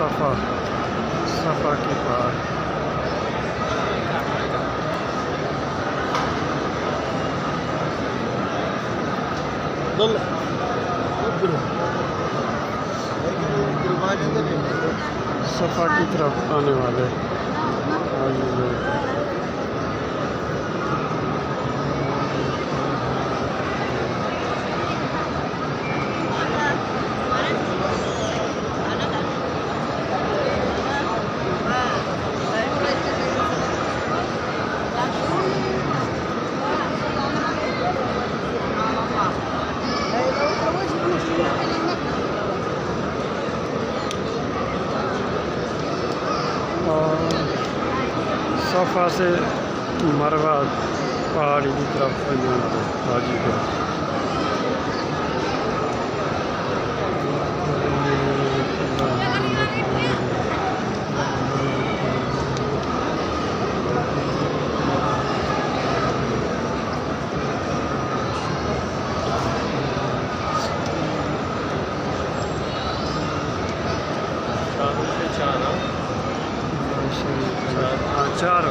सफ़ा सफ़ा की पहाड़। सफ़ा की तरफ आने वाले आगे लोग। और सफ़ा से मरवा पहाड़ी की तरफ हाजीपुर। चार